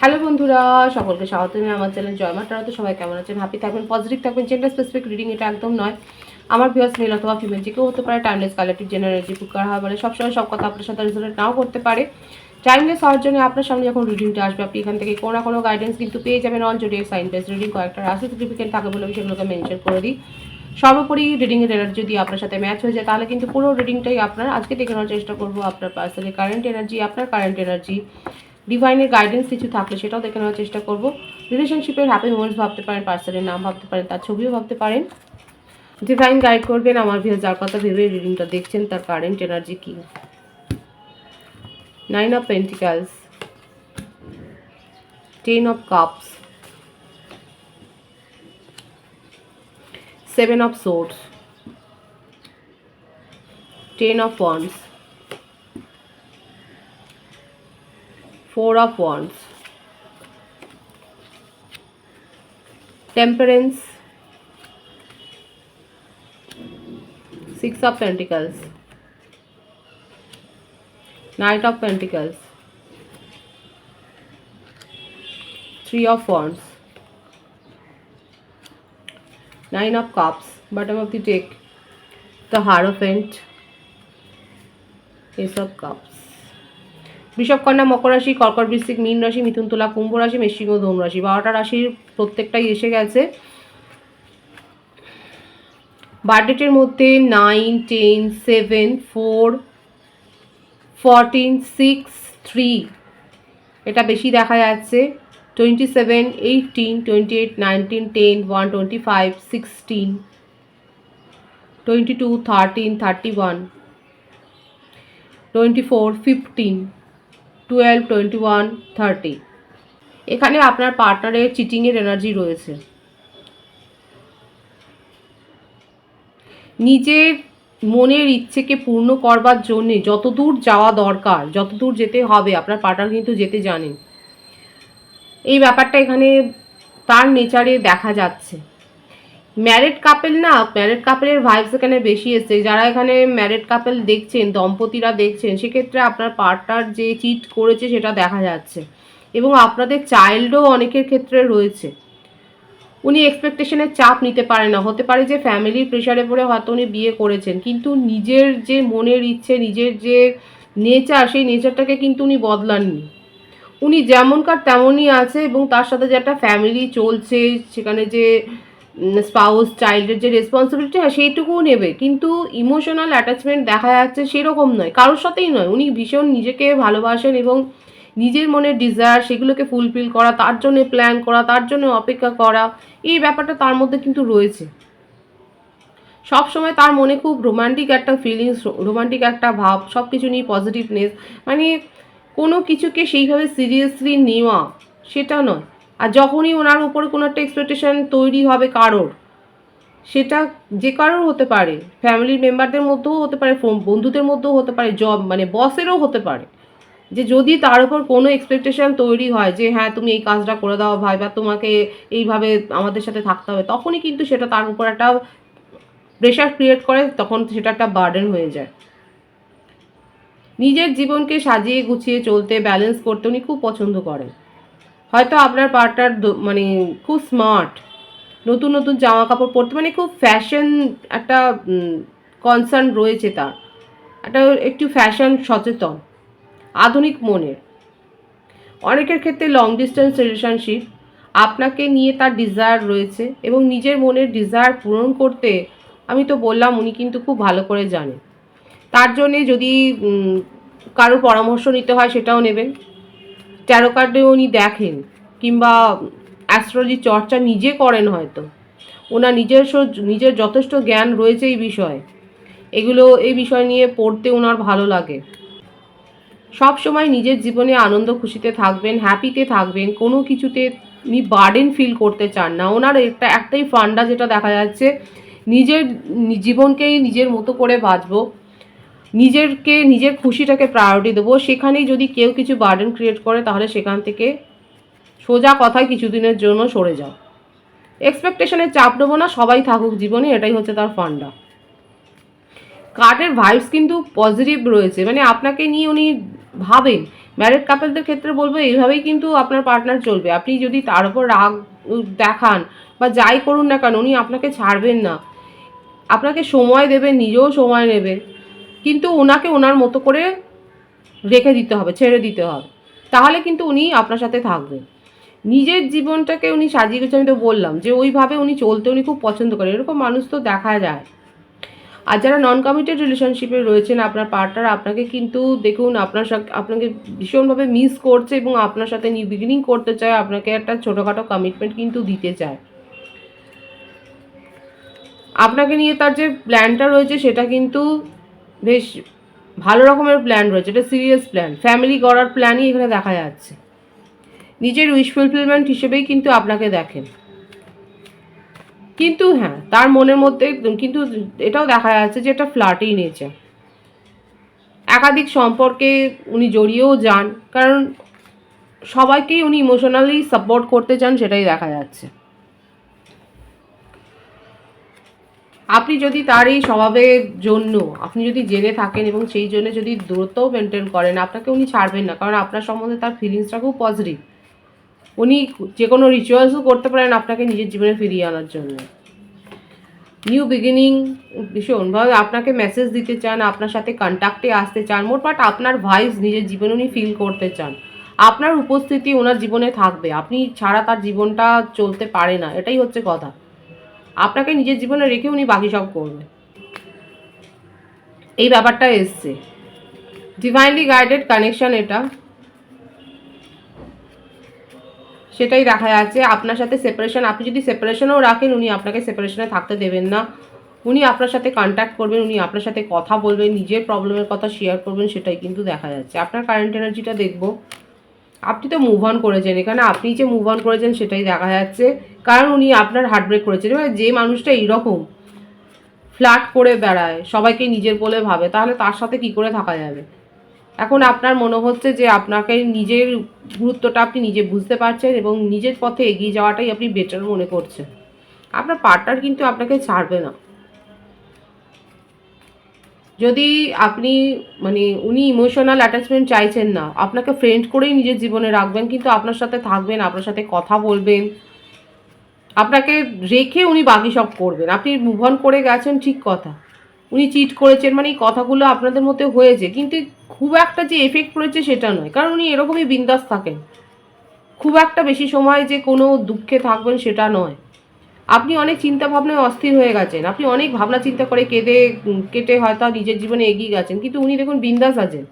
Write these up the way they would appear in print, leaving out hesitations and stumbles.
Hello বন্ধুরা, সকলকে স্বাগত জানাই আমার চ্যানেল জয় মা তারাতে। সবাই কেমন আছেন? হ্যাপি থাকবেন, পজিটিভ থাকবেন। জেন্ডার স্পেসিফিক রিডিং এটা একদম নয়। আমার ভিউয়ার্স মেল অথবা ফিমেল যে কেউ হতে পারে। টাইমলেস কালেক্টিভ জেনারেল বুক করা হয় বলে সবসময় সব কথা আপনার সাথে রেজোনেট নাও করতে পারে। টাইমলেস হওয়ার জন্য আপনার সামনে যখন রিডিংটা আসবে আপনি এখান থেকে কোনো না কোনো গাইডেন্স কিন্তু পেয়ে যাবেন। All zodiac sign base reading কয়েকটা রাশি সিগনিফিকেন্ট থাকে বলে আমি সেগুলোকে মেনশন করে দিই। সর্বোপরি রিডিংয়ের এনার্জি যদি আপনার সাথে ম্যাচ হয়ে যায় তাহলে কিন্তু পুরো রিডিংটাই আপনার। আজকে দেখে নেওয়ার চেষ্টা করবো আপনার পার্সোনালি কারেন্ট এনার্জি, আপনার কারেন্ট এনার্জি, ডিভাইনের গাইডেন্স কিছু থাকলে সেটাও দেখে নেওয়ার চেষ্টা করবো। রিলেশনশিপের হ্যাপি মোমেন্টস ভাবতে পারেন, পার্সনের নাম ভাবতে পারেন, তার ছবিও ভাবতে পারেন। ডিভাইন গাইড করবেন আমার ভিউ যার কথা ভেবে রিডিংটা দেখছেন তার কারেন্ট এনার্জি কি। 9 of Pentacles, 10 of Cups, 7 of Swords, 10 of Wands, 4 of Wands, Temperance, 6 of Pentacles, Knight of Pentacles, 3 of Wands, 9 of Cups, bottom of the deck, the Hierophant, Ace of Cups. বৃষভ, কন্যা, মকর রাশি, কর্কট, বৃশ্চিক, মীন রাশি, মিথুন, তুলা, কুম্ভ রাশি, মেষিং ও ধনু রাশি। 12টা রাশির প্রত্যেকটাই এসে গেছে। বার্থডেটের মধ্যে 9, 10, 7, 4, 14, 6, 3 এটা বেশি দেখা যাচ্ছে। 27, 18, 28, 19, 10, 1, 25, 16, 22, 13, 31, 24, 15, 12, 21, 30। এখানে আপনার পার্টনারের চিটিংয়ের এনার্জি রয়েছে। নিজের মনের ইচ্ছেকে পূর্ণ করবার জন্যে যতদূর যাওয়া দরকার, যতদূর যেতে হবে আপনার পার্টনার কিন্তু যেতে জানেন। এই ব্যাপারটা এখানে তার নেচারে দেখা যাচ্ছে। ম্যারিড কাপেল না, ম্যারিড কাপেলের ভাইবস এখানে বেশি এসছে। যারা এখানে ম্যারিড কাপেল দেখছেন, দম্পতিরা দেখছেন, সেক্ষেত্রে আপনার পার্টনার যে চিট করেছে সেটা দেখা যাচ্ছে। এবং আপনাদের চাইল্ডও অনেকের ক্ষেত্রে রয়েছে। উনি এক্সপেকটেশনের চাপ নিতে পারে না। হতে পারে যে ফ্যামিলির প্রেশারে পড়ে হয়তো উনি বিয়ে করেছেন, কিন্তু নিজের যে মনের ইচ্ছে, নিজের যে নেচার, সেই নেচারটাকে কিন্তু উনি বদলাননি। উনি যেমনকার তেমনই আছে এবং তার সাথে যে একটা ফ্যামিলি চলছে, সেখানে যে স্পাউস, চাইল্ডের যে রেসপন্সিবিলিটি হয় সেইটুকুও নেবে, কিন্তু ইমোশনাল অ্যাটাচমেন্ট দেখা যাচ্ছে সেরকম নয়, কারোর সাথেই নয়। উনি ভীষণ নিজেকে ভালোবাসেন এবং নিজের মনের ডিজায়ার সেগুলোকে ফুলফিল করা, তার জন্য প্ল্যান করা, তার জন্য অপেক্ষা করা, এই ব্যাপারটা তার মধ্যে কিন্তু রয়েছে। সবসময় তার মনে খুব রোমান্টিক একটা ফিলিংস, রোমান্টিক একটা ভাব, সব কিছু নিয়ে পজিটিভনেস, মানে কোনো কিছুকে সেইভাবে সিরিয়াসলি নেওয়া সেটা নয়। আর যখনই ওনার উপরে কোনো একটা এক্সপেকটেশন তৈরি হবে কারোর, সেটা যে কারোর হতে পারে, ফ্যামিলির মেম্বারদের মধ্যেও হতে পারে, বন্ধুদের মধ্যেও হতে পারে, জব মানে বসেরও হতে পারে, যে যদি তার উপর কোনো এক্সপেকটেশন তৈরি হয় যে হ্যাঁ তুমি এই কাজটা করে দাও ভাই, বা তোমাকে এইভাবে আমাদের সাথে থাকতে হবে, তখনই কিন্তু সেটা তার উপর একটা প্রেশার ক্রিয়েট করে, তখন সেটা একটা বার্ডেন হয়ে যায়। নিজের জীবনকে সাজিয়ে গুছিয়ে চলতে, ব্যালেন্স করতে উনি খুব পছন্দ করেন। হয়তো আপনার পার্টনার মানে খুব স্মার্ট, নতুন নতুন জামা কাপড় পরতে, মানে খুব ফ্যাশন একটা কনসার্ন রয়েছে তার, একটা একটু ফ্যাশন সচেতন, আধুনিক মনের। অনেকের ক্ষেত্রে লং ডিস্টেন্স রিলেশনশিপ, আপনাকে নিয়ে তার ডিজায়ার রয়েছে এবং নিজের মনের ডিজায়ার পূরণ করতে, আমি তো বললাম উনি কিন্তু খুব ভালো করে জানেন। তার জন্যে যদি কারোর পরামর্শ নিতে হয় সেটাও নেবেন। ট্যারো কার্ডে উনি দেখেন, কিংবা অ্যাস্ট্রোলজি চর্চা নিজে করেন হয়তো। ওনার নিজের যথেষ্ট জ্ঞান রয়েছে এই বিষয়ে। এই বিষয় নিয়ে পড়তে ওনার ভালো লাগে। সব সময় নিজের জীবনে আনন্দ খুশিতে থাকবেন, হ্যাপিতে থাকবেন, কোনো কিছুতে উনি বার্ডেন ফিল করতে চান না। ওনার একটাই ফান্ডা যেটা দেখা যাচ্ছে, নিজের জীবনকেই নিজের মতো করে বাঁচবো, নিজের খুশিটাকে প্রায়োরিটি দেবো। সেখানেই যদি কেউ কিছু বার্ডেন ক্রিয়েট করে তাহলে সেখান থেকে সোজা কথায় কিছুদিনের জন্য সরে যাও। এক্সপেকটেশনের চাপ নেবো না, সবাই থাকুক জীবনে, এটাই হচ্ছে তার ফান্ডা। কার্ডের ভাইবস কিন্তু পজিটিভ রয়েছে, মানে আপনাকে নিয়ে উনি ভাবেন ম্যারিড কাপলদের ক্ষেত্রে বলবো এইভাবেই কিন্তু আপনার পার্টনার চলবে। আপনি যদি তার উপর রাগ দেখান বা যাই করুন না কেন, উনি আপনাকে ছাড়বেন না। আপনাকে সময় দেবেন, নিজেও সময় নেবে, কিন্তু ওনাকে ওনার মতো করে রেখে দিতে হবে, ছেড়ে দিতে হবে। তাহলে কিন্তু উনি আপনার সাথে থাকবেন। নিজের জীবনটাকে উনি সাজিয়ে গুছিয়ে, আমি তো বললাম যে ওইভাবে উনি চলতে উনি খুব পছন্দ করেন, এরকম মানুষ তো দেখা যায়। আর যারা নন কমিটেড রিলেশনশিপে রয়েছেন, আপনার পার্টনার আপনাকে কিন্তু দেখুন আপনার সাথে আপনাকে ভীষণভাবে মিস করছে এবং আপনার সাথে নিউ বিগিনিং করতে চায়, আপনাকে একটা ছোটোখাটো কমিটমেন্ট কিন্তু দিতে চায়। আপনাকে নিয়ে তার যে প্ল্যানটা রয়েছে সেটা কিন্তু বেশ ভালো রকমের প্ল্যান রয়েছে, এটা সিরিয়াস প্ল্যান, ফ্যামিলি গড়ার প্ল্যানই এখানে দেখা যাচ্ছে। নিজের উইশ ফুলফিলমেন্ট হিসেবেই কিন্তু আপনাকে দেখেন। কিন্তু হ্যাঁ, তার মনের মধ্যে কিন্তু এটাও দেখা যাচ্ছে যে এটা ফ্লার্টি নেচার। একাধিক সম্পর্কে উনি জড়িয়েও যান, কারণ সবাইকেই উনি ইমোশনালি সাপোর্ট করতে চান, সেটাই দেখা যাচ্ছে। আপনি যদি তার এই স্বভাবের জন্য আপনি যদি জেনে থাকেন এবং সেই জন্য যদি দূরত্বও মেনটেন করেন, আপনাকে উনি ছাড়বেন না, কারণ আপনার সম্বন্ধে তার ফিলিংসটা খুব পজিটিভ। উনি যে কোনো রিচুয়ালসও করতে পারেন আপনাকে নিজের জীবনে ফিরিয়ে আনার জন্য। নিউ বিগিনিং ভীষণভাবে আপনাকে মেসেজ দিতে চান, আপনার সাথে কন্ট্যাক্টে আসতে চান, মোটমাট আপনার ভাইস নিজের জীবনে উনি ফিল করতে চান। আপনার উপস্থিতি ওনার জীবনে থাকবে, আপনি ছাড়া তার জীবনটা চলতে পারে না, এটাই হচ্ছে কথা। আপনাকে নিজের জীবনে রেখে উনি বাকি সব করবে, এই ব্যাপারটা এসছে। ডিভাইনলি গাইডেড কানেকশন এটা, সেটাই দেখা যাচ্ছে। আপনার সাথে সেপারেশন, আপনি যদি সেপারেশনেও রাখেন, উনি আপনাকে সেপারেশনে থাকতে দেবেন না। উনি আপনার সাথে কন্ট্যাক্ট করবেন, উনি আপনার সাথে কথা বলবেন, নিজের প্রবলেমের কথা শেয়ার করবেন, সেটাই কিন্তু দেখা যাচ্ছে। আপনার কারেন্ট এনার্জিটা দেখবো, আপনি তো মুভ অন করেছেন, এখানে আপনি যে মুভ অন করেছেন সেটাই দেখা যাচ্ছে, কারণ উনি আপনার হার্ট ব্রেক করেছেন। এবার যে মানুষটা এইরকম ফ্ল্যাট করে বেড়ায়, সবাইকে নিজের বলে ভাবে, তাহলে তার সাথে কি করে থাকা যাবে? এখন আপনার মনে হচ্ছে যে আপনাকে নিজের গুরুত্বটা আপনি নিজে বুঝতে পারছেন এবং নিজের পথে এগিয়ে যাওয়াটাই আপনি বেটার মনে করছেন। আপনার পার্টনার কিন্তু আপনাকে ছাড়বে না। যদি আপনি মানে উনি ইমোশনাল অ্যাটাচমেন্ট চাইছেন না, আপনাকে ফ্রেন্ড করেই নিজের জীবনে রাখবেন, কিন্তু আপনার সাথে থাকবেন, আপনার সাথে কথা বলবেন, আপনাকে রেখে উনি বাকি সব করবেন। আপনি মুভ অন করে গেছেন ঠিক কথা, উনি চিট করেছেন, মানে এই কথাগুলো আপনাদের মধ্যে হয়েছে, কিন্তু খুব একটা যে এফেক্ট পড়েছে সেটা নয়, কারণ উনি এরকমই বিন্দাস থাকেন। খুব একটা বেশি সময় যে কোনো দুঃখে থাকবেন সেটা নয়। আপনি অনেক চিন্তা ভাবনায় অস্থির হয়ে গেছেন, আপনি অনেক ভাবনা চিন্তা করে কেটে হয়তো নিজের জীবনে এগিয়ে গেছেন, কিন্তু উনি দেখুন বিন্দাস আছেন।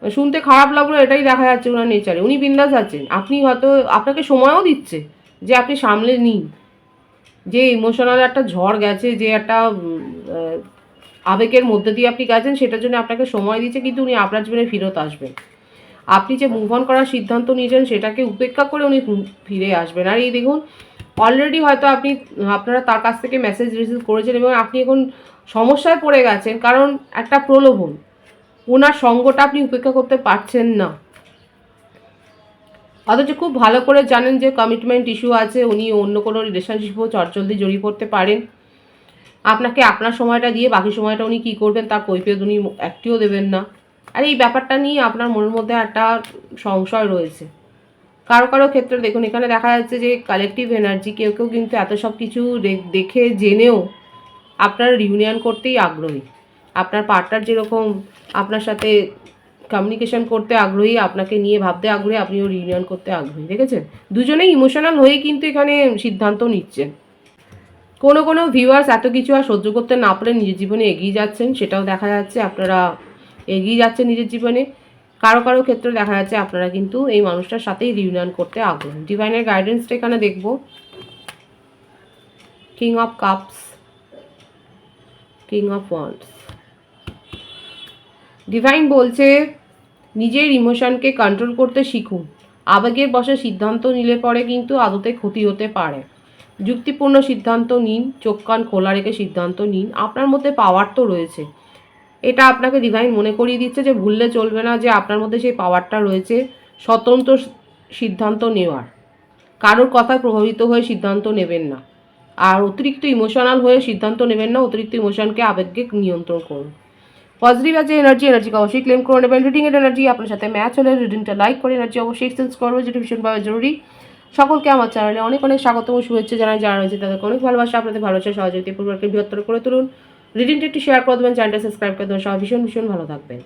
শুনতে খারাপ লাগলো, এটাই দেখা যাচ্ছে ওনার নেচারে, উনি বিন্দাস আছেন। আপনি হয়তো আপনাকে সময়ও দিচ্ছে যে আপনি সামলে নিন, যে ইমোশনাল একটা ঝড় গেছে, যে একটা আবেগের মধ্যে দিয়ে আপনি গেছেন, সেটার জন্য আপনাকে সময় দিচ্ছে, কিন্তু উনি আপনার জীবনে ফেরত আসবেন। আপনি যে মুভ অন করার সিদ্ধান্ত নিয়েছেন সেটাকে উপেক্ষা করে উনি ফিরে আসবেন। আর এই দেখুন, অলরেডি হয়তো আপনারা তার কাছ থেকে মেসেজ রিসিভ করেছেন এবং আপনি এখন সমস্যায় পড়ে গেছেন, কারণ একটা প্রলোভন, ওনার সঙ্গটা আপনি উপেক্ষা করতে পারছেন না। অথচ খুব ভালো করে জানেন যে কমিটমেন্ট ইস্যু আছে, উনি অন্য কোনো রিলেশনশিপও চটজলদি জড়িয়ে পড়তে পারেন। আপনাকে আপনার সময়টা দিয়ে বাকি সময়টা উনি কী করবেন তার কৈফিয়ত উনি একটিও দেবেন না। আর এই ব্যাপারটা নিয়ে আপনার মনের মধ্যে একটা সংশয় রয়েছে। কারো কারো ক্ষেত্রে দেখুন, এখানে দেখা যাচ্ছে যে কালেকটিভ এনার্জি, কেউ কেউ কিন্তু এত সব কিছু দেখে জেনেও আপনার রিউনিয়ন করতেই আগ্রহী। আপনার পার্টনার যেরকম আপনার সাথে কমিউনিকেশন করতে আগ্রহী, আপনাকে নিয়ে ভাবতে আগ্রহী, আপনিও রিউনিয়ন করতে আগ্রহী। দেখেছেন, দুজনেই ইমোশনাল হয়েই কিন্তু এখানে সিদ্ধান্ত নিচ্ছেন। কোনো কোনো ভিউয়ার্স এত কিছু আর সহ্য করতে না পারে নিজের জীবনে এগিয়ে যাচ্ছেন, সেটাও দেখা যাচ্ছে। আপনারা এগিয়ে যাচ্ছেন নিজের জীবনে। কারো কারো ক্ষেত্রে দেখা যাচ্ছে আপনারা কিন্তু এই মানুষটার সাথেই রিউনিয়ন করতে আগ্রহী। ডিভাইনের গাইডেন্সটা এখানে দেখব, king of cups, king of wands. Divine বলছে নিজের ইমোশনকে কন্ট্রোল করতে শিখুন। আবেগের বশে সিদ্ধান্ত নিলে পরে কিন্তু আদতে ক্ষতি হতে পারে। যুক্তিপূর্ণ সিদ্ধান্ত নিন, চোখ কান খোলা রেখে সিদ্ধান্ত নিন। আপনার মধ্যে পাওয়ার তো রয়েছে, এটা আপনাকে ডিভাইন মনে করিয়ে দিচ্ছে যে ভুললে চলবে না, যে আপনার মধ্যে সেই পাওয়ারটা রয়েছে স্বতন্ত্র সিদ্ধান্ত নেওয়ার। কারোর কথায় প্রভাবিত হয়ে সিদ্ধান্ত নেবেন না, আর অতিরিক্ত ইমোশনাল হয়ে সিদ্ধান্ত নেবেন না। অতিরিক্ত ইমোশনকে আবেগকে নিয়ন্ত্রণ করুন। পজিটিভ আছে এনার্জিকে অবশ্যই ক্লেম করে নেবেন। রিডিংয়ের এনার্জি আপনার সাথে ম্যাচ হলে রিডিংটা লাইক করে এনার্জি অবশ্যই এক্সচেঞ্জ করবো, যেটা ভীষণভাবে জরুরি। সকলকে আমার চ্যানেলে অনেক অনেক স্বাগত ও শুভেচ্ছা জানাই। যারা রয়েছে তাদেরকে অনেক ভালোবাসা, আপনাদের ভালোবাসা সহযোগিতা পরিবারকে বৃহত্তর করে তুলুন। রিডিংটা একটু শেয়ার করে দেবেন, চ্যানেলটা সাবস্ক্রাইব করে দেবেন। সবাই ভীষণ ভীষণ ভালো থাকবেন।